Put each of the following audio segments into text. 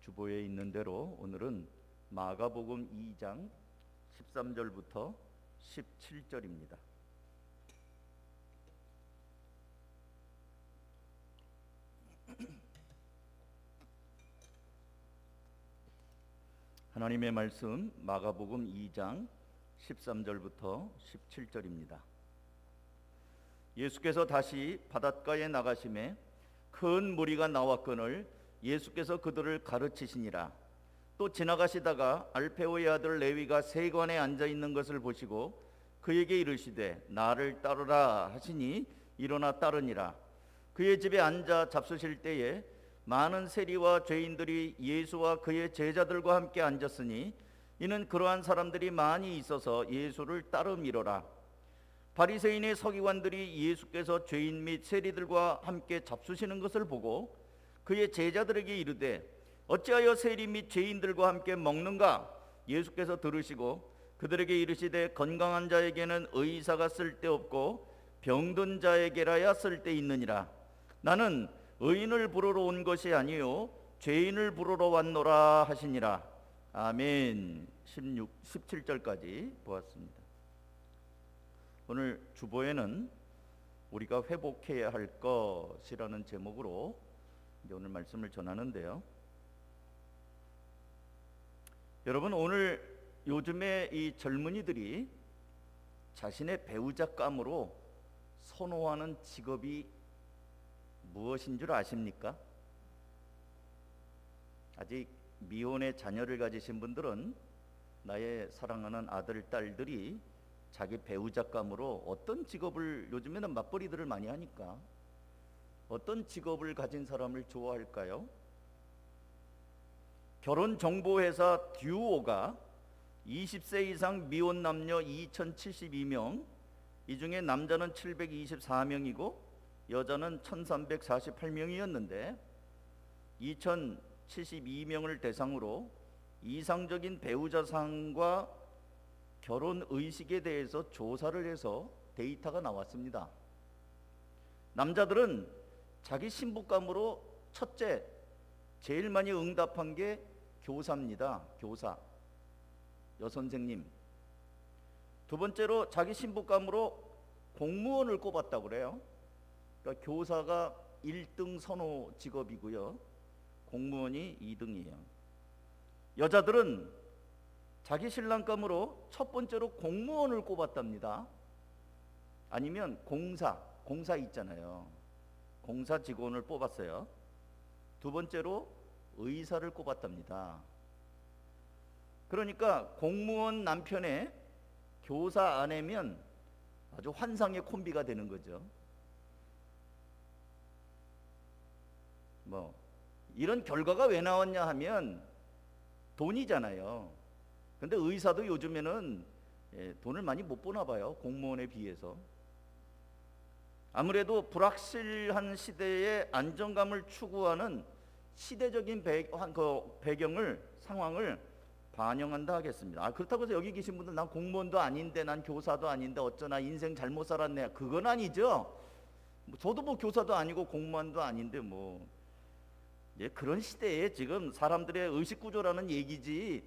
주보에 있는 대로 오늘은 마가복음 2장 13절부터 17절입니다. 하나님의 말씀 마가복음 2장 13절부터 17절입니다. 예수께서 다시 바닷가에 나가심에 큰 무리가 나왔거늘 예수께서 그들을 가르치시니라. 또 지나가시다가 알페오의 아들 레위가 세관에 앉아 있는 것을 보시고 그에게 이르시되 나를 따르라 하시니 일어나 따르니라. 그의 집에 앉아 잡수실 때에 많은 세리와 죄인들이 예수와 그의 제자들과 함께 앉았으니 이는 그러한 사람들이 많이 있어서 예수를 따름이로라. 바리새인의 서기관들이 예수께서 죄인 및 세리들과 함께 잡수시는 것을 보고 그의 제자들에게 이르되 어찌하여 세리 및 죄인들과 함께 먹는가? 예수께서 들으시고 그들에게 이르시되 건강한 자에게는 의사가 쓸데없고 병든 자에게라야 쓸데있느니라. 나는 의인을 부르러 온 것이 아니요 죄인을 부르러 왔노라 하시니라. 아멘. 17절까지 보았습니다. 오늘 주보에는 우리가 회복해야 할 것이라는 제목으로 오늘 말씀을 전하는데요. 여러분, 오늘 요즘에 이 젊은이들이 자신의 배우자감으로 선호하는 직업이 무엇인 줄 아십니까? 아직 미혼의 자녀를 가지신 분들은 나의 사랑하는 아들, 딸들이 자기 배우자감으로 어떤 직업을, 요즘에는 맞벌이들을 많이 하니까 어떤 직업을 가진 사람을 좋아할까요? 결혼정보회사 듀오가 20세 이상 미혼 남녀 2072명, 이 중에 남자는 724명이고 여자는 1348명이었는데 2072명을 대상으로 이상적인 배우자상과 결혼 의식에 대해서 조사를 해서 데이터가 나왔습니다. 남자들은 자기 신부감으로 첫째, 제일 많이 응답한 게 교사입니다. 교사, 여선생님. 두 번째로 자기 신부감으로 공무원을 꼽았다고 그래요. 그러니까 교사가 1등 선호 직업이고요, 공무원이 2등이에요. 여자들은 자기 신랑감으로 첫 번째로 공무원을 꼽았답니다. 아니면 공사 있잖아요. 공사 직원을 뽑았어요. 두 번째로 의사를 꼽았답니다. 그러니까 공무원 남편에 교사 아내면 아주 환상의 콤비가 되는 거죠. 이런 결과가 왜 나왔냐 하면 돈이잖아요. 근데 의사도 요즘에는 돈을 많이 못 버나 봐요, 공무원에 비해서. 아무래도 불확실한 시대의 안정감을 추구하는 시대적인 배경을, 상황을 반영한다 하겠습니다. 그렇다고 해서 여기 계신 분들 난 공무원도 아닌데, 난 교사도 아닌데 어쩌나 인생 잘못 살았네, 그건 아니죠. 저도 교사도 아니고 공무원도 아닌데 그런 시대에 지금 사람들의 의식구조라는 얘기지,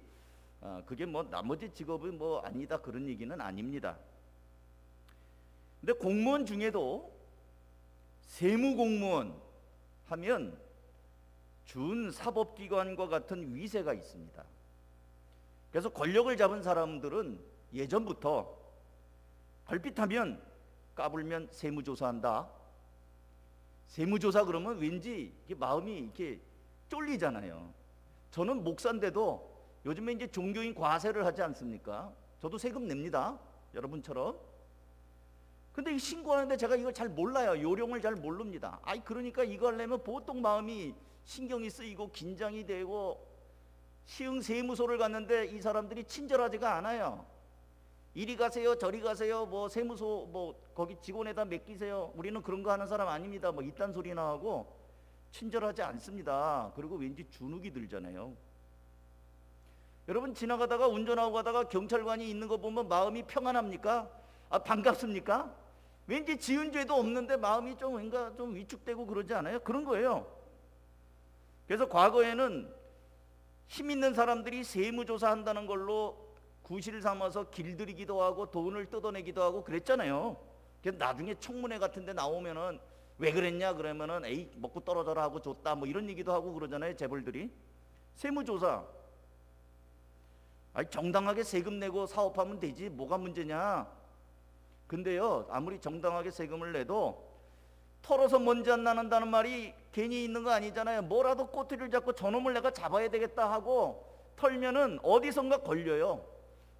그게 나머지 직업이 아니다 그런 얘기는 아닙니다. 근데 공무원 중에도 세무공무원 하면 준사법기관과 같은 위세가 있습니다. 그래서 권력을 잡은 사람들은 예전부터 걸핏하면 까불면 세무조사한다. 세무조사 그러면 왠지 마음이 이렇게 쫄리잖아요. 저는 목사인데도 요즘에 이제 종교인 과세를 하지 않습니까? 저도 세금 냅니다, 여러분처럼. 근데 신고하는데 제가 이걸 잘 몰라요. 요령을 잘 모릅니다. 그러니까 이거 하려면 보통 마음이 신경이 쓰이고 긴장이 되고, 시흥 세무소를 갔는데 이 사람들이 친절하지가 않아요. 이리 가세요, 저리 가세요, 세무소 거기 직원에다 맡기세요. 우리는 그런 거 하는 사람 아닙니다. 이딴 소리나 하고 친절하지 않습니다. 그리고 왠지 주눅이 들잖아요. 여러분, 지나가다가 운전하고 가다가 경찰관이 있는 거 보면 마음이 평안합니까? 반갑습니까? 왠지 지은 죄도 없는데 마음이 좀 위축되고 그러지 않아요? 그런 거예요. 그래서 과거에는 힘 있는 사람들이 세무조사 한다는 걸로 구실 삼아서 길들이기도 하고 돈을 뜯어내기도 하고 그랬잖아요. 그래서 나중에 청문회 같은 데 나오면은 왜 그랬냐 그러면은 에이 먹고 떨어져라 하고 줬다 뭐 이런 얘기도 하고 그러잖아요. 재벌들이. 세무조사, 아니 정당하게 세금 내고 사업하면 되지 뭐가 문제냐. 근데요, 아무리 정당하게 세금을 내도 털어서 먼지 안 나는다는 말이 괜히 있는 거 아니잖아요. 뭐라도 꼬투리를 잡고 저놈을 내가 잡아야 되겠다 하고 털면은 어디선가 걸려요.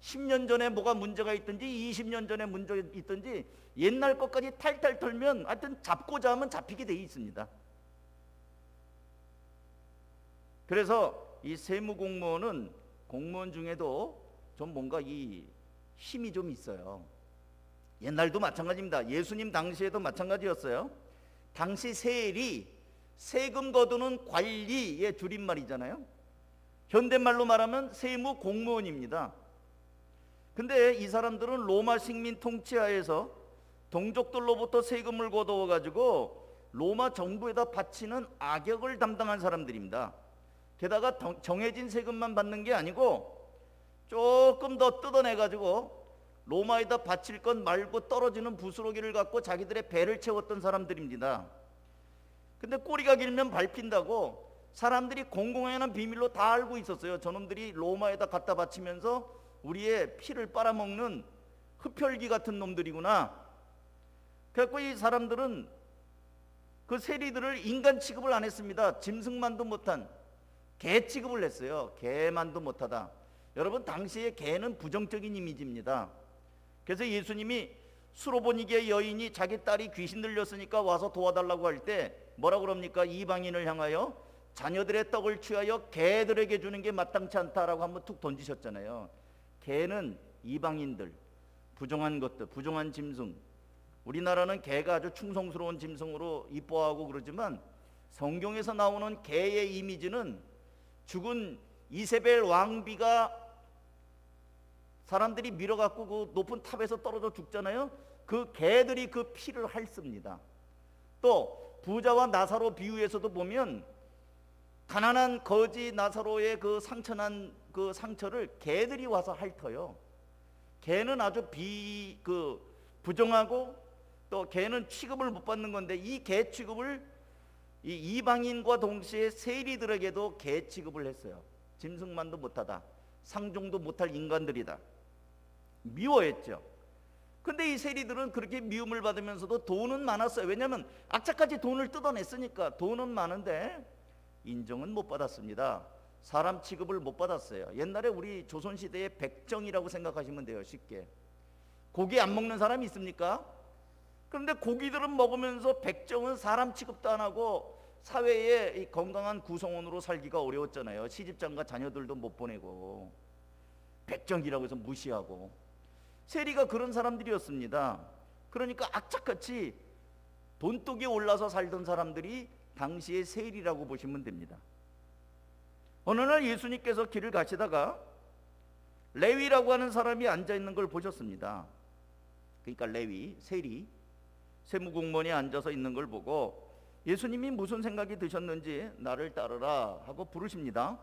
10년 전에 뭐가 문제가 있든지 20년 전에 문제가 있든지 옛날 것까지 탈탈 털면 하여튼 잡고자 하면 잡히게 돼 있습니다. 그래서 이 세무공무원은 공무원 중에도 좀 뭔가 이 힘이 좀 있어요. 옛날도 마찬가지입니다. 예수님 당시에도 마찬가지였어요. 당시 세리, 세금 거두는 관리의 줄임말이잖아요. 현대말로 말하면 세무공무원입니다. 근데 이 사람들은 로마 식민 통치하에서 동족들로부터 세금을 거두어 가지고 로마 정부에다 바치는 악역을 담당한 사람들입니다. 게다가 정해진 세금만 받는 게 아니고 조금 더 뜯어내 가지고 로마에다 바칠 것 말고 떨어지는 부스러기를 갖고 자기들의 배를 채웠던 사람들입니다. 근데 꼬리가 길면 밟힌다고 사람들이 공공연한 비밀로 다 알고 있었어요. 저놈들이 로마에다 갖다 바치면서 우리의 피를 빨아먹는 흡혈귀 같은 놈들이구나. 그래서 이 사람들은 그 세리들을 인간 취급을 안 했습니다. 짐승만도 못한 개 취급을 했어요. 개만도 못하다. 여러분, 당시에 개는 부정적인 이미지입니다. 그래서 예수님이 수로보니게 여인이 자기 딸이 귀신 들렸으니까 와서 도와달라고 할 때 뭐라 그럽니까? 이방인을 향하여 자녀들의 떡을 취하여 개들에게 주는 게 마땅치 않다라고 한번 툭 던지셨잖아요. 개는 이방인들, 부정한 것들, 부정한 짐승. 우리나라는 개가 아주 충성스러운 짐승으로 이뻐하고 그러지만 성경에서 나오는 개의 이미지는 죽은 이세벨 왕비가 사람들이 밀어갖고 그 높은 탑에서 떨어져 죽잖아요. 그 개들이 그 피를 핥습니다. 또 부자와 나사로 비유에서도 보면 가난한 거지 나사로의 그 상처난 그 상처를 개들이 와서 핥어요. 개는 아주 부정하고 또 개는 취급을 못 받는 건데 이 개 취급을 이 이방인과 동시에 세리들에게도 개 취급을 했어요. 짐승만도 못하다, 상종도 못할 인간들이다, 미워했죠. 근데 이 세리들은 그렇게 미움을 받으면서도 돈은 많았어요. 왜냐하면 악착같이 돈을 뜯어냈으니까. 돈은 많은데 인정은 못 받았습니다. 사람 취급을 못 받았어요. 옛날에 우리 조선시대의 백정이라고 생각하시면 돼요. 쉽게. 고기 안 먹는 사람이 있습니까? 그런데 고기들은 먹으면서 백정은 사람 취급도 안 하고 사회의 건강한 구성원으로 살기가 어려웠잖아요. 시집장가 자녀들도 못 보내고 백정이라고 해서 무시하고. 세리가 그런 사람들이었습니다. 그러니까 악착같이 돈독이 올라서 살던 사람들이 당시의 세리라고 보시면 됩니다. 어느 날 예수님께서 길을 가시다가 레위라고 하는 사람이 앉아있는 걸 보셨습니다. 그러니까 레위, 세리, 세무공무원이 앉아서 있는 걸 보고 예수님이 무슨 생각이 드셨는지 나를 따르라 하고 부르십니다.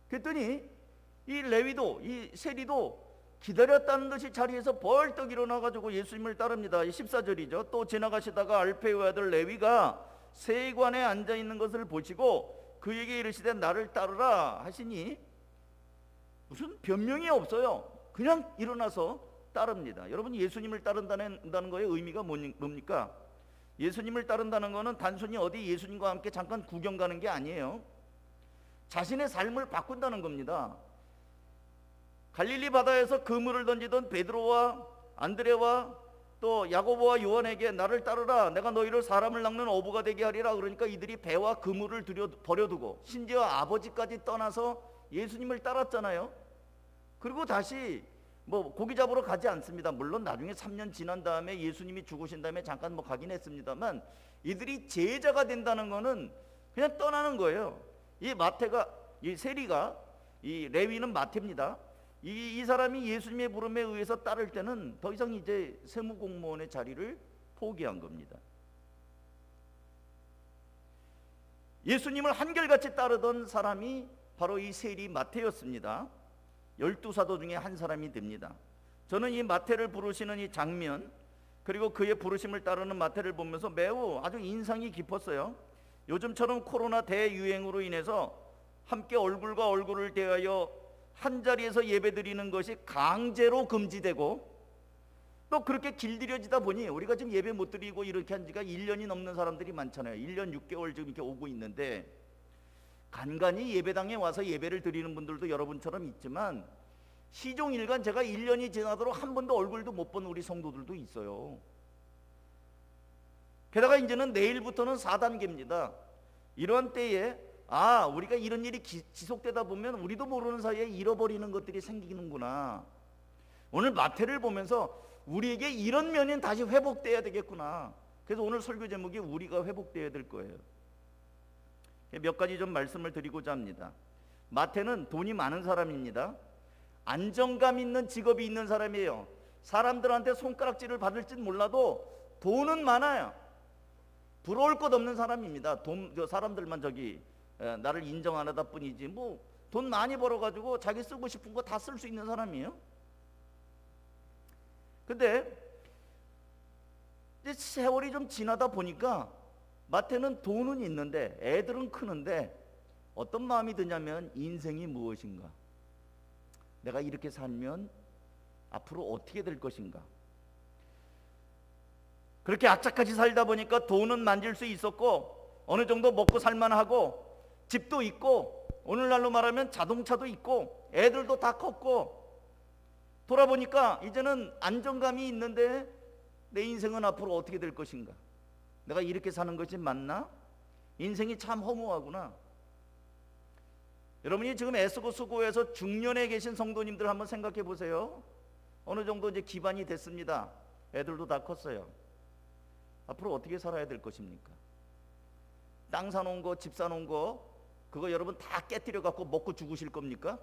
그랬더니 이 레위도, 이 세리도 기다렸다는 듯이 자리에서 벌떡 일어나가지고 예수님을 따릅니다. 14절이죠. 또 지나가시다가 알페의 아들 레위가 세관에 앉아있는 것을 보시고 그에게 이르시되 나를 따르라 하시니 무슨 변명이 없어요. 그냥 일어나서 따릅니다. 여러분, 예수님을 따른다는 거의 의미가 뭡니까? 예수님을 따른다는 거는 단순히 어디 예수님과 함께 잠깐 구경 가는 게 아니에요. 자신의 삶을 바꾼다는 겁니다. 갈릴리 바다에서 그물을 던지던 베드로와 안드레와 또 야고보와 요한에게 나를 따르라, 내가 너희를 사람을 낚는 어부가 되게 하리라. 그러니까 이들이 배와 그물을 버려두고 심지어 아버지까지 떠나서 예수님을 따랐잖아요. 그리고 다시 고기 잡으러 가지 않습니다. 물론 나중에 3년 지난 다음에 예수님이 죽으신 다음에 잠깐 가긴 했습니다만 이들이 제자가 된다는 거는 그냥 떠나는 거예요. 이 세리가, 이 레위는 마태입니다. 이 사람이 예수님의 부름에 의해서 따를 때는 더 이상 이제 세무공무원의 자리를 포기한 겁니다. 예수님을 한결같이 따르던 사람이 바로 이 세리 마태였습니다. 12사도 중에 한 사람이 됩니다. 저는 이 마태를 부르시는 이 장면, 그리고 그의 부르심을 따르는 마태를 보면서 매우 아주 인상이 깊었어요. 요즘처럼 코로나 대유행으로 인해서 함께 얼굴과 얼굴을 대하여 한 자리에서 예배드리는 것이 강제로 금지되고, 또 그렇게 길들여지다 보니 우리가 지금 예배 못 드리고 이렇게 한 지가 1년이 넘는 사람들이 많잖아요. 1년 6개월 지금 이렇게 오고 있는데, 간간히 예배당에 와서 예배를 드리는 분들도 여러분처럼 있지만, 시종일관 제가 1년이 지나도록 한 번도 얼굴도 못 본 우리 성도들도 있어요. 게다가 이제는 내일부터는 4단계입니다. 이러한 때에 우리가 이런 일이 지속되다 보면 우리도 모르는 사이에 잃어버리는 것들이 생기는구나. 오늘 마태를 보면서 우리에게 이런 면이 다시 회복돼야 되겠구나. 그래서 오늘 설교 제목이 우리가 회복돼야 될 거예요. 몇 가지 좀 말씀을 드리고자 합니다. 마태는 돈이 많은 사람입니다. 안정감 있는 직업이 있는 사람이에요. 사람들한테 손가락질을 받을진 몰라도 돈은 많아요. 부러울 것 없는 사람입니다. 사람들만 나를 인정 안 하다 뿐이지 뭐 돈 많이 벌어가지고 자기 쓰고 싶은 거 다 쓸 수 있는 사람이에요. 근데 이제 세월이 좀 지나다 보니까 마태는 돈은 있는데 애들은 크는데 어떤 마음이 드냐면, 인생이 무엇인가, 내가 이렇게 살면 앞으로 어떻게 될 것인가. 그렇게 악착같이 살다 보니까 돈은 만질 수 있었고 어느 정도 먹고 살만하고 집도 있고 오늘날로 말하면 자동차도 있고 애들도 다 컸고, 돌아보니까 이제는 안정감이 있는데 내 인생은 앞으로 어떻게 될 것인가, 내가 이렇게 사는 것이 맞나? 인생이 참 허무하구나. 여러분이 지금 애쓰고 수고해서 중년에 계신 성도님들 한번 생각해 보세요. 어느 정도 이제 기반이 됐습니다. 애들도 다 컸어요. 앞으로 어떻게 살아야 될 것입니까? 땅 사놓은 거, 집 사놓은 거, 그거 여러분 다 깨뜨려 갖고 먹고 죽으실 겁니까?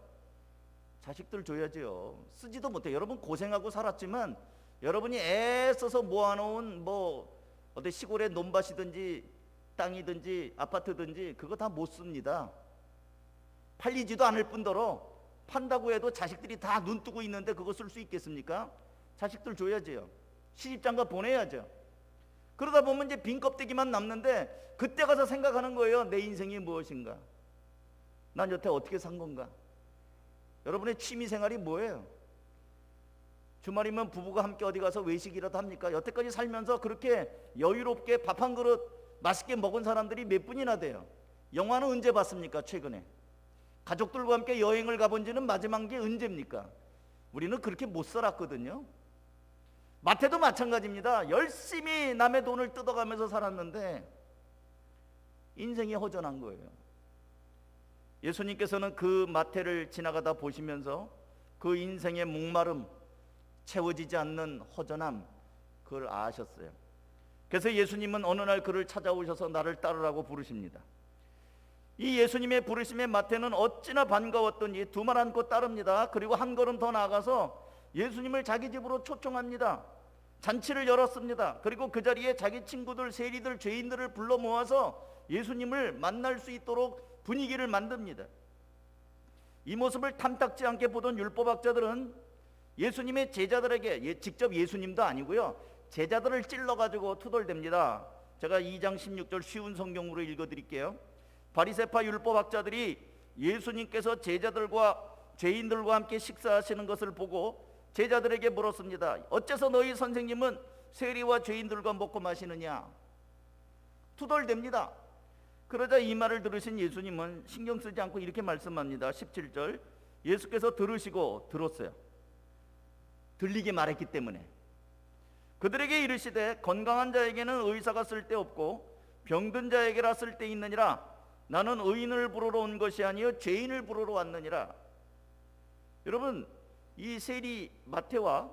자식들 줘야죠. 쓰지도 못해. 여러분 고생하고 살았지만 여러분이 애써서 모아놓은 어디 시골의 논밭이든지 땅이든지 아파트든지 그거 다 못 씁니다. 팔리지도 않을 뿐더러 판다고 해도 자식들이 다 눈 뜨고 있는데 그거 쓸 수 있겠습니까? 자식들 줘야죠. 시집장가 보내야죠. 그러다 보면 이제 빈 껍데기만 남는데, 그때 가서 생각하는 거예요. 내 인생이 무엇인가, 난 여태 어떻게 산 건가. 여러분의 취미 생활이 뭐예요? 주말이면 부부가 함께 어디 가서 외식이라도 합니까? 여태까지 살면서 그렇게 여유롭게 밥 한 그릇 맛있게 먹은 사람들이 몇 분이나 돼요? 영화는 언제 봤습니까? 최근에 가족들과 함께 여행을 가본 지는 마지막 게 언제입니까? 우리는 그렇게 못 살았거든요. 마태도 마찬가지입니다. 열심히 남의 돈을 뜯어가면서 살았는데 인생이 허전한 거예요. 예수님께서는 그 마태를 지나가다 보시면서 그 인생의 목마름, 채워지지 않는 허전함, 그걸 아셨어요. 그래서 예수님은 어느 날 그를 찾아오셔서 나를 따르라고 부르십니다. 이 예수님의 부르심에 마태는 어찌나 반가웠던지 두 말 안고 따릅니다. 그리고 한 걸음 더 나아가서 예수님을 자기 집으로 초청합니다. 잔치를 열었습니다. 그리고 그 자리에 자기 친구들, 세리들, 죄인들을 불러 모아서 예수님을 만날 수 있도록 분위기를 만듭니다. 이 모습을 탐탁지 않게 보던 율법학자들은 예수님의 제자들에게, 직접 예수님도 아니고요, 제자들을 찔러가지고 투덜댑니다. 제가 2장 16절 쉬운 성경으로 읽어드릴게요. 바리새파 율법학자들이 예수님께서 제자들과 죄인들과 함께 식사하시는 것을 보고 제자들에게 물었습니다. 어째서 너희 선생님은 세리와 죄인들과 먹고 마시느냐? 투덜댑니다. 그러자 이 말을 들으신 예수님은 신경 쓰지 않고 이렇게 말씀합니다. 17절, 예수께서 들으시고 들었어요. 들리게 말했기 때문에. 그들에게 이르시되 건강한 자에게는 의사가 쓸데없고 병든 자에게라 쓸데있느니라. 나는 의인을 부르러 온 것이 아니요 죄인을 부르러 왔느니라. 여러분, 이 세리 마태와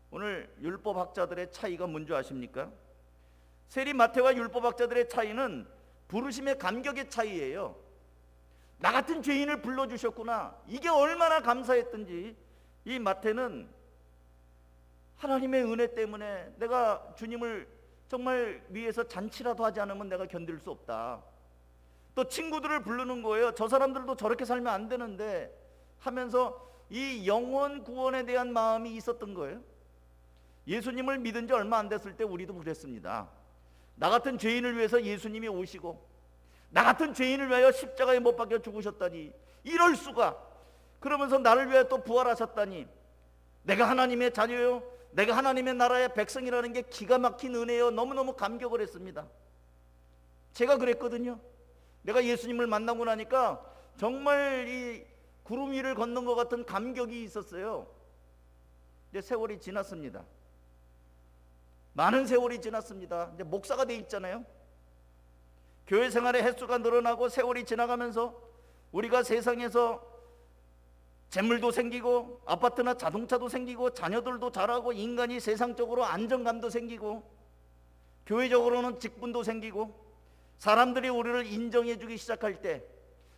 오늘 율법학자들의 차이가 뭔지 아십니까? 세리 마태와 율법학자들의 차이는 부르심의 감격의 차이예요. 나 같은 죄인을 불러주셨구나, 이게 얼마나 감사했던지. 이 마태는 하나님의 은혜 때문에 내가 주님을 정말 위해서 잔치라도 하지 않으면 내가 견딜 수 없다, 또 친구들을 부르는 거예요. 저 사람들도 저렇게 살면 안 되는데 하면서 이 영혼 구원에 대한 마음이 있었던 거예요. 예수님을 믿은 지 얼마 안 됐을 때 우리도 그랬습니다. 나 같은 죄인을 위해서 예수님이 오시고 나 같은 죄인을 위하여 십자가에 못 박혀 죽으셨다니, 이럴 수가. 그러면서 나를 위해 또 부활하셨다니, 내가 하나님의 자녀요, 내가 하나님의 나라의 백성이라는 게 기가 막힌 은혜요. 너무너무 감격을 했습니다. 제가 그랬거든요. 내가 예수님을 만나고 나니까 정말 이 구름 위를 걷는 것 같은 감격이 있었어요. 근데 세월이 지났습니다. 많은 세월이 지났습니다. 이제 목사가 돼 있잖아요. 교회 생활의 횟수가 늘어나고 세월이 지나가면서 우리가 세상에서 재물도 생기고 아파트나 자동차도 생기고 자녀들도 자라고 인간이 세상적으로 안정감도 생기고 교회적으로는 직분도 생기고 사람들이 우리를 인정해 주기 시작할 때,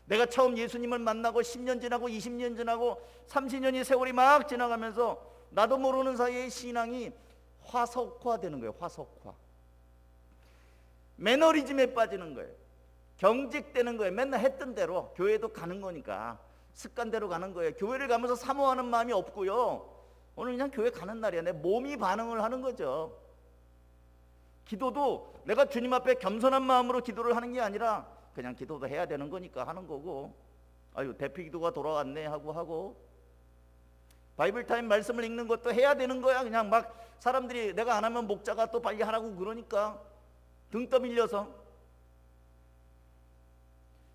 내가 처음 예수님을 만나고 10년 지나고 20년 지나고 30년이 세월이 막 지나가면서 나도 모르는 사이에 신앙이 화석화되는 거예요. 화석화. 매너리즘에 빠지는 거예요. 경직되는 거예요. 맨날 했던 대로 교회도 가는 거니까 습관대로 가는 거예요. 교회를 가면서 사모하는 마음이 없고요. 오늘 그냥 교회 가는 날이야. 내 몸이 반응을 하는 거죠. 기도도 내가 주님 앞에 겸손한 마음으로 기도를 하는 게 아니라 그냥 기도도 해야 되는 거니까 하는 거고, 아유 대피 기도가 돌아왔네 하고 바이블 타임 말씀을 읽는 것도 해야 되는 거야. 그냥 막 사람들이 내가 안 하면 목자가 또 빨리 하라고 그러니까 등 떠밀려서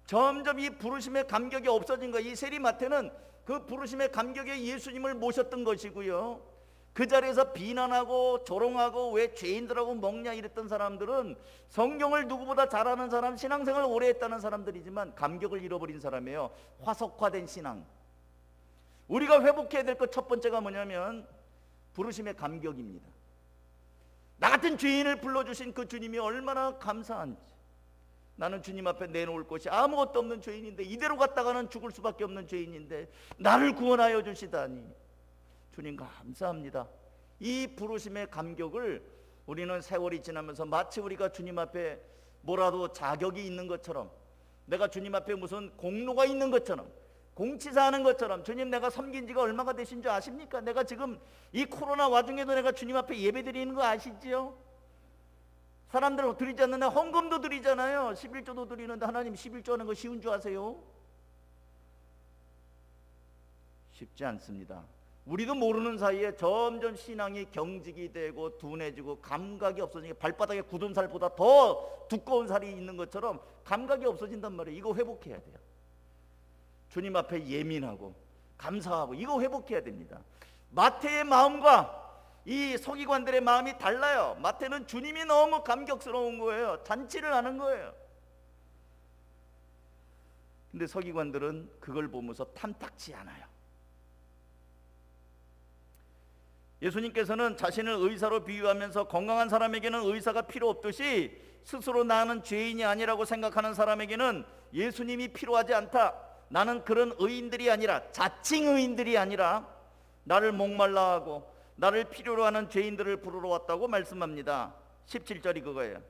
점점 이 부르심의 감격이 없어진 거예요. 이 세리마태는 그 부르심의 감격에 예수님을 모셨던 것이고요. 그 자리에서 비난하고 조롱하고 왜 죄인들하고 먹냐 이랬던 사람들은 성경을 누구보다 잘 아는 사람, 신앙생활을 오래 했다는 사람들이지만 감격을 잃어버린 사람이에요. 화석화된 신앙. 우리가 회복해야 될 것 첫 번째가 뭐냐면 부르심의 감격입니다. 나 같은 죄인을 불러주신 그 주님이 얼마나 감사한지. 나는 주님 앞에 내놓을 것이 아무것도 없는 죄인인데, 이대로 갔다가는 죽을 수밖에 없는 죄인인데 나를 구원하여 주시다니 주님 감사합니다. 이 부르심의 감격을 우리는 세월이 지나면서 마치 우리가 주님 앞에 뭐라도 자격이 있는 것처럼, 내가 주님 앞에 무슨 공로가 있는 것처럼, 공치사하는 것처럼, 주님 내가 섬긴 지가 얼마가 되신 줄 아십니까? 내가 지금 이 코로나 와중에도 내가 주님 앞에 예배 드리는 거 아시지요? 사람들 드리지 않는데 헌금도 드리잖아요. 11조도 드리는데 하나님 11조 하는 거 쉬운 줄 아세요? 쉽지 않습니다. 우리도 모르는 사이에 점점 신앙이 경직이 되고 둔해지고 감각이 없어지니까 발바닥에 굳은 살보다 더 두꺼운 살이 있는 것처럼 감각이 없어진단 말이에요. 이거 회복해야 돼요. 주님 앞에 예민하고 감사하고 이거 회복해야 됩니다. 마태의 마음과 이 서기관들의 마음이 달라요. 마태는 주님이 너무 감격스러운 거예요. 잔치를 하는 거예요. 근데 서기관들은 그걸 보면서 탐탁지 않아요. 예수님께서는 자신을 의사로 비유하면서 건강한 사람에게는 의사가 필요 없듯이 스스로 나는 죄인이 아니라고 생각하는 사람에게는 예수님이 필요하지 않다. 나는 그런 의인들이 아니라, 자칭 의인들이 아니라 나를 목말라 하고 나를 필요로 하는 죄인들을 부르러 왔다고 말씀합니다. 17절이 그거예요.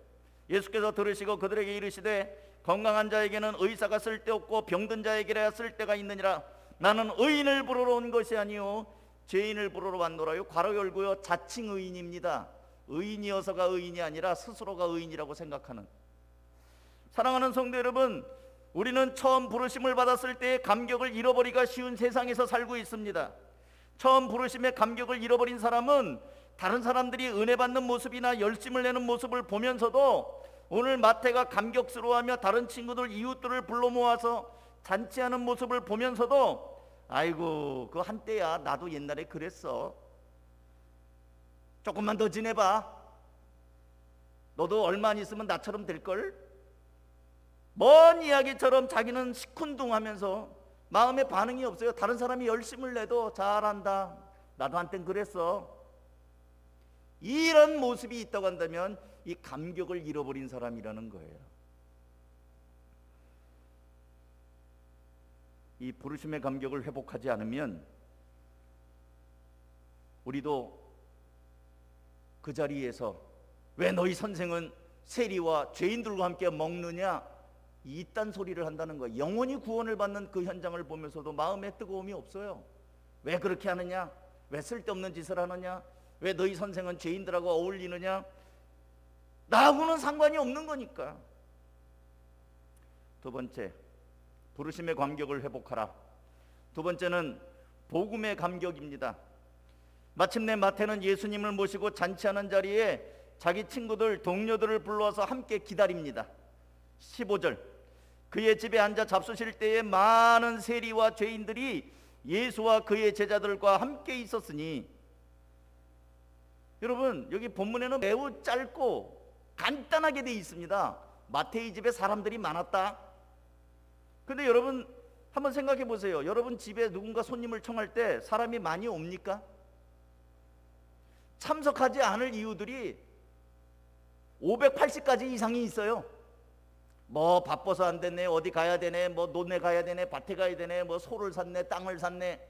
예수께서 들으시고 그들에게 이르시되 건강한 자에게는 의사가 쓸데없고 병든 자에게야 쓸데가 있느니라. 나는 의인을 부르러 온 것이 아니요 죄인을 부르러 왔노라요. 괄호 열고요, 자칭 의인입니다. 의인이어서가 의인이 아니라 스스로가 의인이라고 생각하는. 사랑하는 성도 여러분, 우리는 처음 부르심을 받았을 때의 감격을 잃어버리기가 쉬운 세상에서 살고 있습니다. 처음 부르심의 감격을 잃어버린 사람은 다른 사람들이 은혜 받는 모습이나 열심을 내는 모습을 보면서도 오늘 마태가 감격스러워하며 다른 친구들, 이웃들을 불러 모아서 잔치하는 모습을 보면서도 아이고 그 한때야 나도 옛날에 그랬어, 조금만 더 지내봐, 너도 얼마 안 있으면 나처럼 될걸, 먼 이야기처럼 자기는 시큰둥하면서 마음에 반응이 없어요. 다른 사람이 열심을 내도 잘한다, 나도 한땐 그랬어, 이런 모습이 있다고 한다면 이 감격을 잃어버린 사람이라는 거예요. 이 부르심의 감격을 회복하지 않으면 우리도 그 자리에서 왜 너희 선생은 세리와 죄인들과 함께 먹느냐, 이딴 소리를 한다는 거예요. 영원히 구원을 받는 그 현장을 보면서도 마음에 뜨거움이 없어요. 왜 그렇게 하느냐? 왜 쓸데없는 짓을 하느냐? 왜 너희 선생은 죄인들하고 어울리느냐? 나하고는 상관이 없는 거니까. 두 번째, 부르심의 감격을 회복하라. 두 번째는 복음의 감격입니다. 마침내 마태는 예수님을 모시고 잔치하는 자리에 자기 친구들, 동료들을 불러서 함께 기다립니다. 15절, 그의 집에 앉아 잡수실 때에 많은 세리와 죄인들이 예수와 그의 제자들과 함께 있었으니. 여러분, 여기 본문에는 매우 짧고 간단하게 되어 있습니다. 마태의 집에 사람들이 많았다. 근데 여러분 한번 생각해 보세요. 여러분 집에 누군가 손님을 청할 때 사람이 많이 옵니까? 참석하지 않을 이유들이 580가지 이상이 있어요. 뭐 바빠서 안 됐네, 어디 가야 되네, 뭐 논에 가야 되네, 밭에 가야 되네, 뭐 소를 샀네, 땅을 샀네.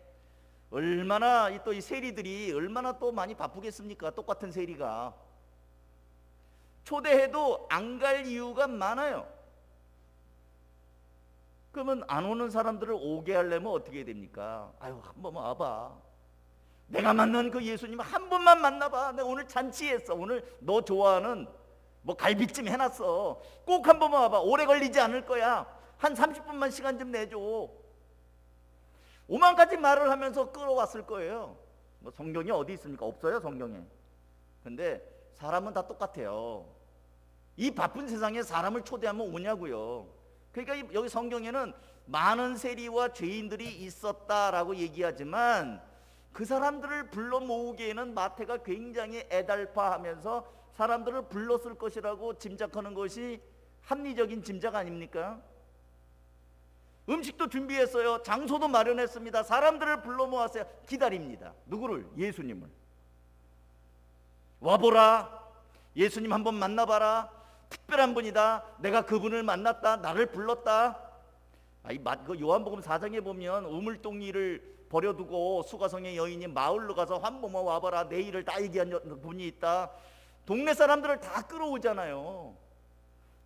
얼마나 또 이 세리들이 얼마나 또 많이 바쁘겠습니까? 똑같은 세리가. 초대해도 안 갈 이유가 많아요. 그러면 안 오는 사람들을 오게 하려면 어떻게 해야 됩니까? 아유, 한 번만 와봐. 내가 만난 그 예수님 한 번만 만나봐. 내가 오늘 잔치했어. 오늘 너 좋아하는 뭐 갈비찜 해놨어. 꼭 한 번만 와봐. 오래 걸리지 않을 거야. 한 30분만 시간 좀 내줘. 오만가지 말을 하면서 끌어왔을 거예요. 뭐 성경이 어디 있습니까? 없어요, 성경에. 근데 사람은 다 똑같아요. 이 바쁜 세상에 사람을 초대하면 오냐고요. 그러니까 여기 성경에는 많은 세리와 죄인들이 있었다라고 얘기하지만 그 사람들을 불러 모으기에는 마태가 굉장히 애달파하면서 사람들을 불렀을 것이라고 짐작하는 것이 합리적인 짐작 아닙니까? 음식도 준비했어요. 장소도 마련했습니다. 사람들을 불러 모았어요. 기다립니다. 누구를? 예수님을. 와보라. 예수님 한번 만나봐라. 특별한 분이다. 내가 그분을 만났다. 나를 불렀다. 그 요한복음 4장에 보면 우물동이를 버려두고 수가성의 여인이 마을로 가서 한 번만 와봐라. 내 일을 다 얘기한 분이 있다. 동네 사람들을 다 끌어오잖아요.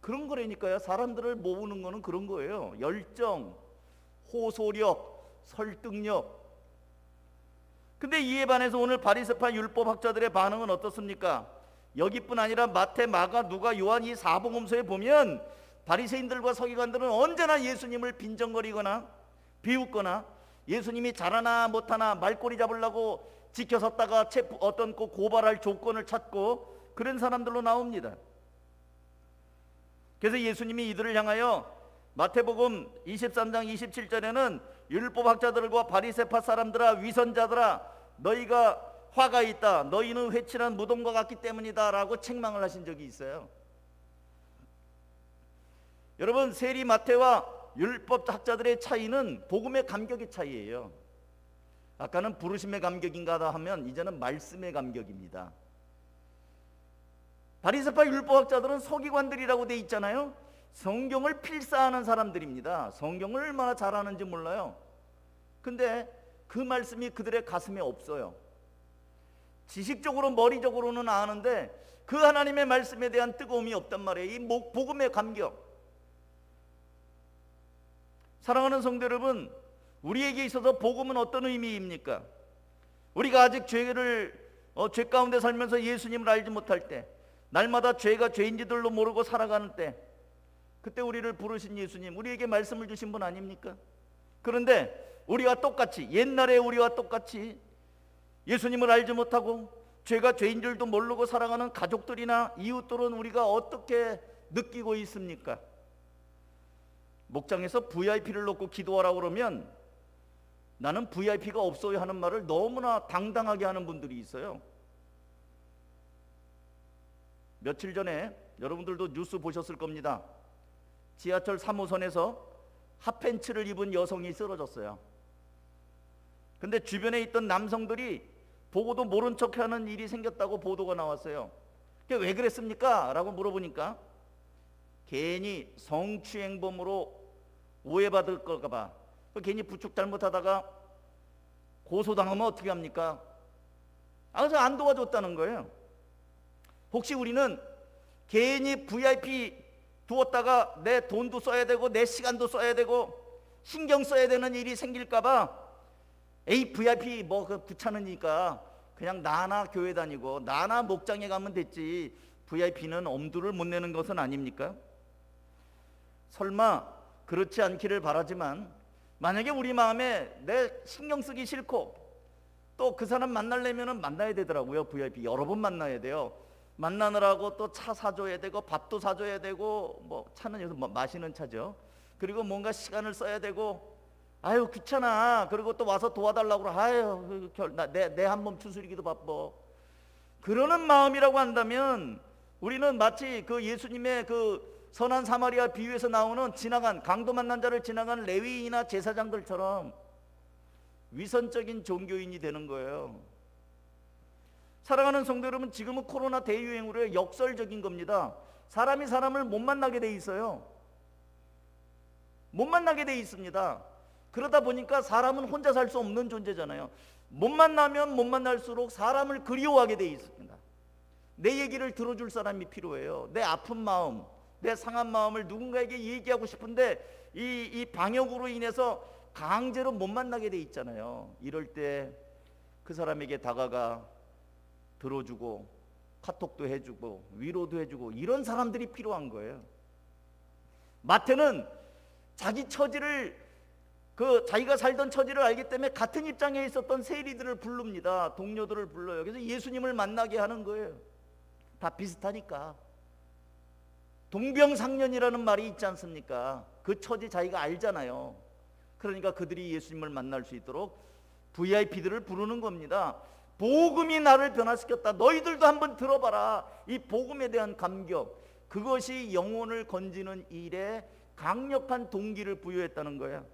그런 거라니까요. 사람들을 모으는 거는 그런 거예요. 열정, 호소력, 설득력. 근데 이에 반해서 오늘 바리새파 율법학자들의 반응은 어떻습니까? 여기뿐 아니라 마태, 마가, 누가, 요한 이 사복음서에 보면 바리새인들과 서기관들은 언제나 예수님을 빈정거리거나 비웃거나 예수님이 잘하나 못하나 말꼬리 잡으려고 지켜섰다가 어떤 고발할 조건을 찾고 그런 사람들로 나옵니다. 그래서 예수님이 이들을 향하여 마태복음 23장 27절에는 율법학자들과 바리새파 사람들아, 위선자들아, 너희가 화가 있다. 너희는 회칠한 무덤과 같기 때문이다 라고 책망을 하신 적이 있어요. 여러분, 세리 마태와 율법학자들의 차이는 복음의 감격의 차이예요. 아까는 부르심의 감격인가 하면 이제는 말씀의 감격입니다. 바리새파 율법학자들은 서기관들이라고 돼 있잖아요. 성경을 필사하는 사람들입니다. 성경을 얼마나 잘 아는지 몰라요. 근데 그 말씀이 그들의 가슴에 없어요. 지식적으로 머리적으로는 아는데 그 하나님의 말씀에 대한 뜨거움이 없단 말이에요. 이 복음의 감격. 사랑하는 성도 여러분, 우리에게 있어서 복음은 어떤 의미입니까? 우리가 아직 죄 가운데 살면서 예수님을 알지 못할 때, 날마다 죄가 죄인지들로 모르고 살아가는 때, 그때 우리를 부르신 예수님, 우리에게 말씀을 주신 분 아닙니까? 그런데 우리와 똑같이, 옛날에 우리와 똑같이 예수님을 알지 못하고 죄가 죄인 줄도 모르고 살아가는 가족들이나 이웃들은 우리가 어떻게 느끼고 있습니까? 목장에서 VIP를 놓고 기도하라고 그러면 나는 VIP가 없어요 하는 말을 너무나 당당하게 하는 분들이 있어요. 며칠 전에 여러분들도 뉴스 보셨을 겁니다. 지하철 3호선에서 핫팬츠를 입은 여성이 쓰러졌어요. 근데 주변에 있던 남성들이 보고도 모른 척하는 일이 생겼다고 보도가 나왔어요. 그게 왜 그랬습니까? 라고 물어보니까 괜히 성추행범으로 오해받을까 봐 괜히 부축 잘못하다가 고소당하면 어떻게 합니까? 그래서 안 도와줬다는 거예요. 혹시 우리는 괜히 VIP 두었다가 내 돈도 써야 되고 내 시간도 써야 되고 신경 써야 되는 일이 생길까봐 에이 VIP 뭐 그 귀찮으니까 그냥 나나 교회 다니고 나나 목장에 가면 됐지, VIP는 엄두를 못 내는 것은 아닙니까? 설마 그렇지 않기를 바라지만 만약에 우리 마음에 내 신경 쓰기 싫고 또 그 사람 만나려면 만나야 되더라고요. VIP 여러 번 만나야 돼요. 만나느라고 또 차 사줘야 되고 밥도 사줘야 되고, 뭐 차는 여기서 마시는 차죠. 그리고 뭔가 시간을 써야 되고, 아유 귀찮아. 그리고 또 와서 도와달라고 그래. 아유 내 한 몸 추스리기도 바빠. 그러는 마음이라고 한다면 우리는 마치 그 예수님의 그 선한 사마리아 비유에서 나오는 지나간 강도 만난 자를 지나간 레위인이나 제사장들처럼 위선적인 종교인이 되는 거예요. 사랑하는 성도 여러분, 지금은 코로나 대유행으로 역설적인 겁니다. 사람이 사람을 못 만나게 돼 있어요. 못 만나게 돼 있습니다. 그러다 보니까 사람은 혼자 살 수 없는 존재잖아요. 못 만나면 못 만날수록 사람을 그리워하게 돼 있습니다. 내 얘기를 들어줄 사람이 필요해요. 내 아픈 마음, 내 상한 마음을 누군가에게 얘기하고 싶은데 이 방역으로 인해서 강제로 못 만나게 돼 있잖아요. 이럴 때 그 사람에게 다가가 들어주고 카톡도 해주고 위로도 해주고 이런 사람들이 필요한 거예요. 마태는 자기 처지를, 자기가 살던 처지를 알기 때문에 같은 입장에 있었던 세리들을 부릅니다. 동료들을 불러요. 그래서 예수님을 만나게 하는 거예요. 다 비슷하니까. 동병상련이라는 말이 있지 않습니까? 그 처지 자기가 알잖아요. 그러니까 그들이 예수님을 만날 수 있도록 VIP들을 부르는 겁니다. 복음이 나를 변화시켰다. 너희들도 한번 들어봐라. 이 복음에 대한 감격, 그것이 영혼을 건지는 일에 강력한 동기를 부여했다는 거야.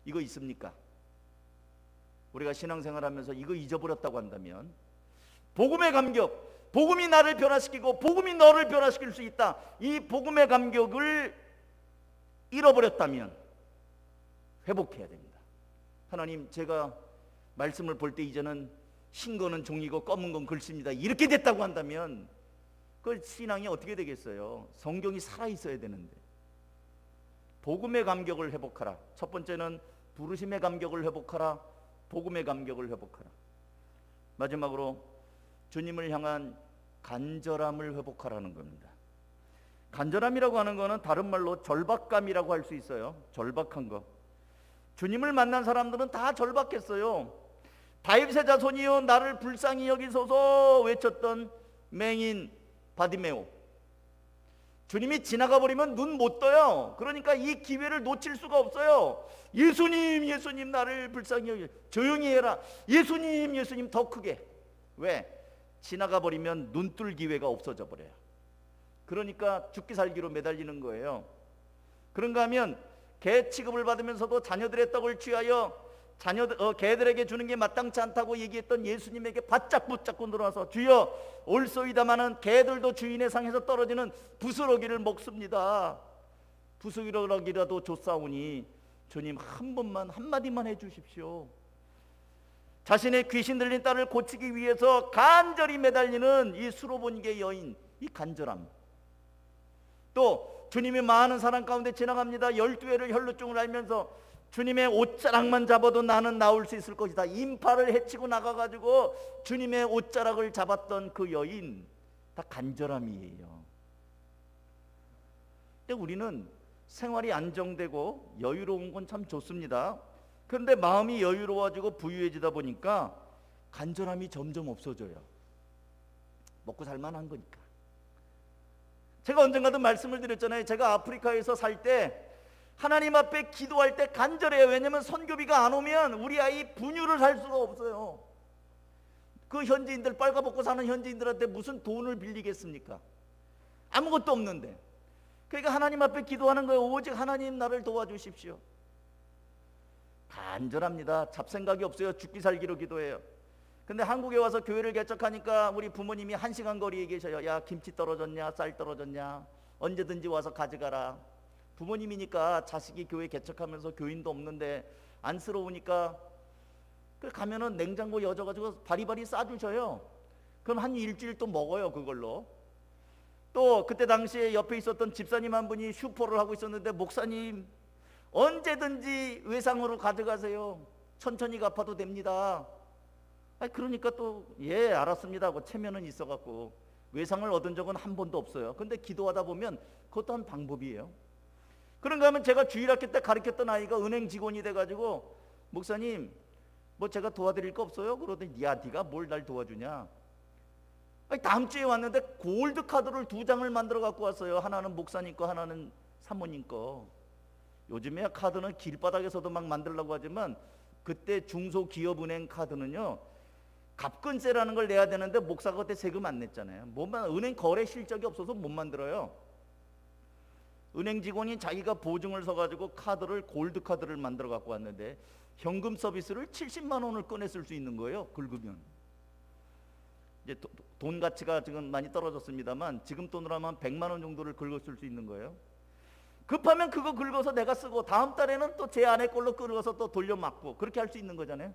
이거 있습니까? 우리가 신앙생활하면서 이거 잊어버렸다고 한다면, 복음의 감격, 복음이 나를 변화시키고 복음이 너를 변화시킬 수 있다, 이 복음의 감격을 잃어버렸다면 회복해야 됩니다. 하나님, 제가 말씀을 볼 때 이제는 흰 거는 종이고 검은 건 글씨입니다, 이렇게 됐다고 한다면 그 신앙이 어떻게 되겠어요? 성경이 살아있어야 되는데. 복음의 감격을 회복하라. 첫 번째는 부르심의 감격을 회복하라. 복음의 감격을 회복하라. 마지막으로 주님을 향한 간절함을 회복하라는 겁니다. 간절함이라고 하는 것은 다른 말로 절박감이라고 할 수 있어요. 절박한 거. 주님을 만난 사람들은 다 절박했어요. 다윗의 자손이여 나를 불쌍히 여기소서 외쳤던 맹인 바디메오. 주님이 지나가 버리면 눈 못 떠요. 그러니까 이 기회를 놓칠 수가 없어요. 예수님, 예수님 나를 불쌍히 여기. 조용히 해라. 예수님, 예수님 더 크게. 왜? 지나가 버리면 눈 뜰 기회가 없어져 버려요. 그러니까 죽기 살기로 매달리는 거예요. 그런가 하면 개 취급을 받으면서도 자녀들의 떡을 취하여 개들에게 주는 게 마땅치 않다고 얘기했던 예수님에게 바짝 붙잡고 들어와서 주여 올소이다마는 개들도 주인의 상에서 떨어지는 부스러기를 먹습니다. 부스러기라도 줬사오니 주님 한 번만 한마디만 해주십시오. 자신의 귀신 들린 딸을 고치기 위해서 간절히 매달리는 이 수로보니게 여인, 이 간절함. 또 주님이 많은 사람 가운데 지나갑니다. 12회를 혈루증을 앓면서 주님의 옷자락만 잡아도 나는 나올 수 있을 것이다. 인파를 해치고 나가가지고 주님의 옷자락을 잡았던 그 여인, 다 간절함이에요. 근데 우리는 생활이 안정되고 여유로운 건 참 좋습니다. 그런데 마음이 여유로워지고 부유해지다 보니까 간절함이 점점 없어져요. 먹고 살만한 거니까. 제가 언젠가도 말씀을 드렸잖아요. 제가 아프리카에서 살 때 하나님 앞에 기도할 때 간절해요. 왜냐하면 선교비가 안 오면 우리 아이 분유를 살 수가 없어요. 그 현지인들, 빨가벗고 사는 현지인들한테 무슨 돈을 빌리겠습니까? 아무것도 없는데. 그러니까 하나님 앞에 기도하는 거예요. 오직 하나님 나를 도와주십시오. 간절합니다. 잡생각이 없어요. 죽기 살기로 기도해요. 근데 한국에 와서 교회를 개척하니까 우리 부모님이 1시간 거리에 계셔요. 야, 김치 떨어졌냐, 쌀 떨어졌냐, 언제든지 와서 가져가라. 부모님이니까 자식이 교회 개척하면서 교인도 없는데 안쓰러우니까 가면은 냉장고 여져가지고 바리바리 싸주셔요. 그럼 한 일주일 또 먹어요. 그걸로. 또 그때 당시에 옆에 있었던 집사님 한 분이 슈퍼를 하고 있었는데, 목사님 언제든지 외상으로 가져가세요. 천천히 갚아도 됩니다. 그러니까 또 예 알았습니다 하고 체면은 있어갖고 외상을 얻은 적은 한 번도 없어요. 근데 기도하다 보면 그것도 한 방법이에요. 그런가 하면 제가 주일학교 때 가르쳤던 아이가 은행 직원이 돼가지고, 목사님 뭐 제가 도와드릴 거 없어요? 그러더니 야 네가 뭘 날 도와주냐. 다음 주에 왔는데 골드 카드를 2장을 만들어 갖고 왔어요. 하나는 목사님 거, 하나는 사모님 거. 요즘에 카드는 길바닥에서도 막 만들려고 하지만, 그때 중소기업은행 카드는요 갑근세라는 걸 내야 되는데 목사가 그때 세금 안 냈잖아요. 은행 거래 실적이 없어서 못 만들어요. 은행 직원이 자기가 보증을 서가지고 카드를, 골드 카드를 만들어 갖고 왔는데 현금 서비스를 70만 원을 꺼냈을 수 있는 거예요. 긁으면. 이제 돈 가치가 지금 많이 떨어졌습니다만 지금 돈으로 하면 100만 원 정도를 긁었을 수 있는 거예요. 급하면 그거 긁어서 내가 쓰고 다음 달에는 또 제 아내 걸로 긁어서 또 돌려막고, 그렇게 할 수 있는 거잖아요.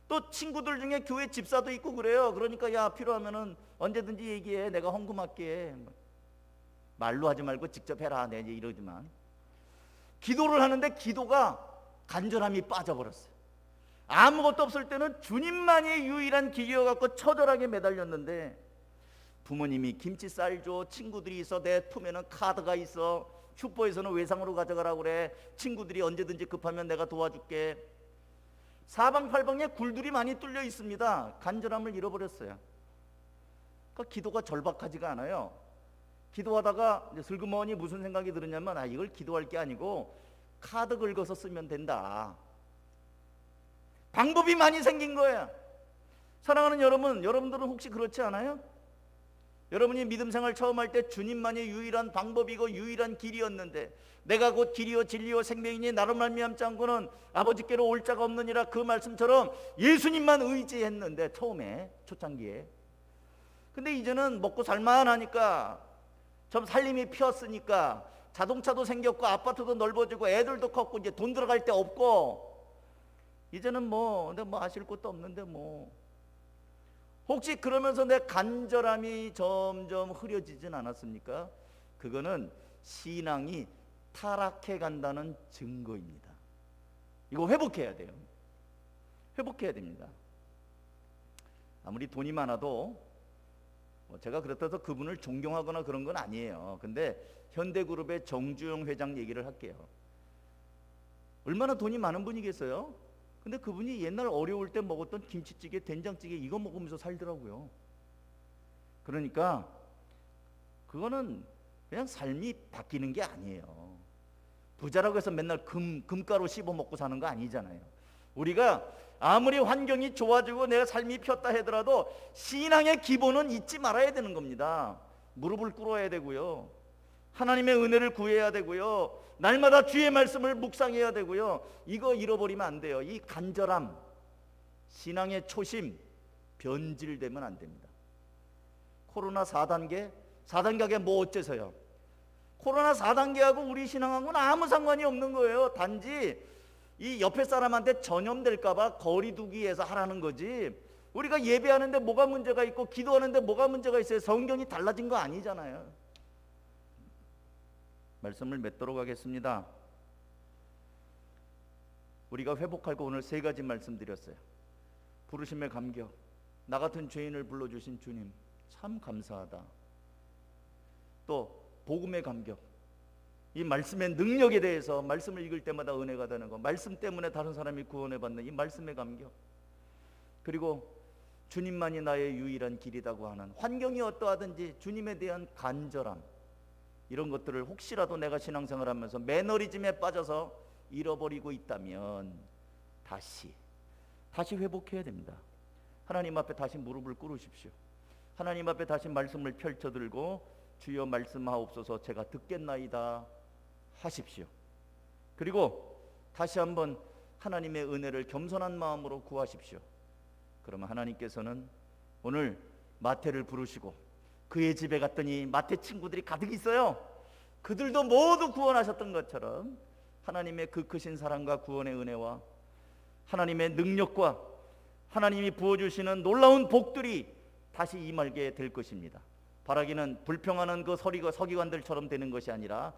또 친구들 중에 교회 집사도 있고 그래요. 그러니까 야 필요하면은 언제든지 얘기해, 내가 헌금할게. 말로 하지 말고 직접 해라. 내 이제 이러지만 기도를 하는데 기도가 간절함이 빠져버렸어요. 아무것도 없을 때는 주님만이 유일한 길이어갖고 처절하게 매달렸는데, 부모님이 김치 쌀 줘, 친구들이 있어, 내 품에는 카드가 있어, 슈퍼에서는 외상으로 가져가라고 그래, 친구들이 언제든지 급하면 내가 도와줄게. 사방팔방에 굴들이 많이 뚫려 있습니다. 간절함을 잃어버렸어요. 그러니까 기도가 절박하지가 않아요. 기도하다가 이제 슬그머니 무슨 생각이 들었냐면, 이걸 기도할 게 아니고 카드 긁어서 쓰면 된다. 방법이 많이 생긴 거예요. 사랑하는 여러분, 여러분들은 혹시 그렇지 않아요? 여러분이 믿음 생활 처음 할 때 주님만이 유일한 방법이고 유일한 길이었는데, 내가 곧 길이요 진리요 생명이니 나로 말미암지 않고는 아버지께로 올 자가 없느니라, 그 말씀처럼 예수님만 의지했는데 처음에 초창기에. 근데 이제는 먹고 살만하니까, 좀 살림이 피었으니까, 자동차도 생겼고 아파트도 넓어지고 애들도 컸고 이제 돈 들어갈 데 없고, 이제는 근데 아실 것도 없는데 혹시 그러면서 내 간절함이 점점 흐려지진 않았습니까? 그거는 신앙이 타락해 간다는 증거입니다. 이거 회복해야 돼요. 회복해야 됩니다. 아무리 돈이 많아도 제가 그렇다고 해서 그분을 존경하거나 그런 건 아니에요. 근데 현대그룹의 정주영 회장 얘기를 할게요. 얼마나 돈이 많은 분이겠어요? 근데 그분이 옛날 어려울 때 먹었던 김치찌개, 된장찌개 이거 먹으면서 살더라고요. 그러니까 그거는 그냥 삶이 바뀌는 게 아니에요. 부자라고 해서 맨날 금가루 씹어 먹고 사는 거 아니잖아요. 우리가 아무리 환경이 좋아지고 내가 삶이 폈다 하더라도 신앙의 기본은 잊지 말아야 되는 겁니다. 무릎을 꿇어야 되고요, 하나님의 은혜를 구해야 되고요, 날마다 주의 말씀을 묵상해야 되고요. 이거 잃어버리면 안 돼요. 이 간절함, 신앙의 초심 변질되면 안 됩니다. 코로나 4단계 하게 뭐 어째서요? 코로나 4단계하고 우리 신앙하고는 아무 상관이 없는 거예요. 단지 이 옆에 사람한테 전염될까 봐 거리 두기 위해서 하라는 거지, 우리가 예배하는데 뭐가 문제가 있고 기도하는데 뭐가 문제가 있어요? 성경이 달라진 거 아니잖아요. 말씀을 맺도록 하겠습니다. 우리가 회복할 거 오늘 3가지 말씀드렸어요. 부르심의 감격, 나 같은 죄인을 불러주신 주님 참 감사하다. 또 복음의 감격, 이 말씀의 능력에 대해서 말씀을 읽을 때마다 은혜가 되는 거, 말씀 때문에 다른 사람이 구원을 받는 이 말씀의 감격, 그리고 주님만이 나의 유일한 길이라고 하는, 환경이 어떠하든지 주님에 대한 간절함, 이런 것들을 혹시라도 내가 신앙생활하면서 매너리즘에 빠져서 잃어버리고 있다면 다시 회복해야 됩니다. 하나님 앞에 다시 무릎을 꿇으십시오. 하나님 앞에 다시 말씀을 펼쳐들고 주여 말씀하옵소서 제가 듣겠나이다 하십시오. 그리고 다시 한번 하나님의 은혜를 겸손한 마음으로 구하십시오. 그러면 하나님께서는 오늘 마태를 부르시고 그의 집에 갔더니 마태 친구들이 가득 있어요. 그들도 모두 구원하셨던 것처럼 하나님의 그 크신 사랑과 구원의 은혜와 하나님의 능력과 하나님이 부어주시는 놀라운 복들이 다시 임하게 될 것입니다. 바라기는 불평하는 그 서기관들처럼 되는 것이 아니라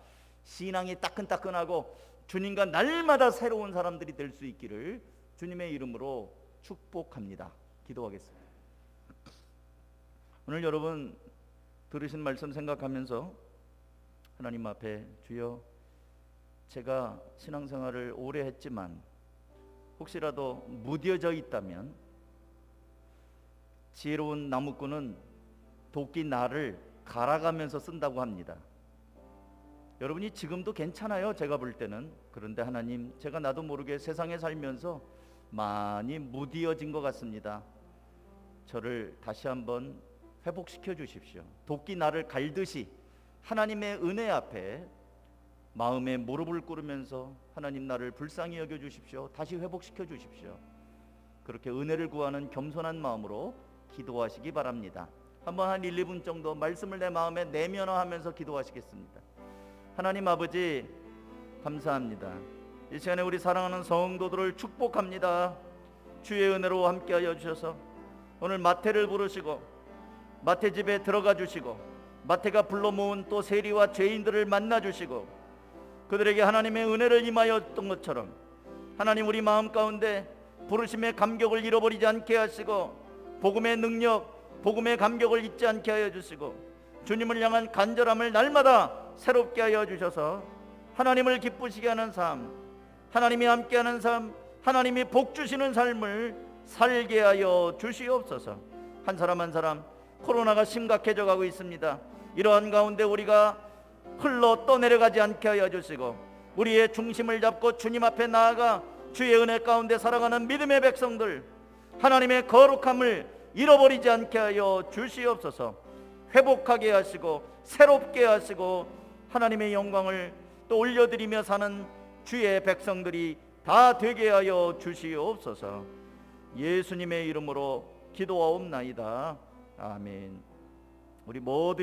신앙이 따끈따끈하고 주님과 날마다 새로운 사람들이 될 수 있기를 주님의 이름으로 축복합니다. 기도하겠습니다. 오늘 여러분 들으신 말씀 생각하면서 하나님 앞에, 주여, 제가 신앙생활을 오래 했지만 혹시라도 무뎌져 있다면, 지혜로운 나무꾼은 도끼 날을 갈아가면서 쓴다고 합니다. 여러분이 지금도 괜찮아요, 제가 볼 때는. 그런데 하나님, 제가 나도 모르게 세상에 살면서 많이 무뎌진 것 같습니다. 저를 다시 한번 회복시켜 주십시오. 도끼 날을 갈듯이 하나님의 은혜 앞에 마음에 무릎을 꿇으면서 하나님, 나를 불쌍히 여겨 주십시오. 다시 회복시켜 주십시오. 그렇게 은혜를 구하는 겸손한 마음으로 기도하시기 바랍니다. 한번 한 1, 2분 정도 말씀을 내 마음에 내면화하면서 기도하시겠습니다. 하나님 아버지, 감사합니다. 이 시간에 우리 사랑하는 성도들을 축복합니다. 주의 은혜로 함께하여 주셔서 오늘 마태를 부르시고 마태 집에 들어가 주시고, 마태가 불러 모은 또 세리와 죄인들을 만나 주시고, 그들에게 하나님의 은혜를 임하였던 것처럼 하나님, 우리 마음 가운데 부르심의 감격을 잃어버리지 않게 하시고, 복음의 능력, 복음의 감격을 잊지 않게 하여 주시고, 주님을 향한 간절함을 날마다 새롭게 하여 주셔서 하나님을 기쁘시게 하는 삶, 하나님이 함께하는 삶, 하나님이 복 주시는 삶을 살게 하여 주시옵소서. 한 사람 한 사람 코로나가 심각해져 가고 있습니다. 이러한 가운데 우리가 흘러 떠내려가지 않게 하여 주시고, 우리의 중심을 잡고 주님 앞에 나아가 주의 은혜 가운데 살아가는 믿음의 백성들, 하나님의 거룩함을 잃어버리지 않게 하여 주시옵소서. 회복하게 하시고 새롭게 하시고 하나님의 영광을 또 올려드리며 사는 주의 백성들이 다 되게 하여 주시옵소서. 예수님의 이름으로 기도하옵나이다. 아멘. 우리 모두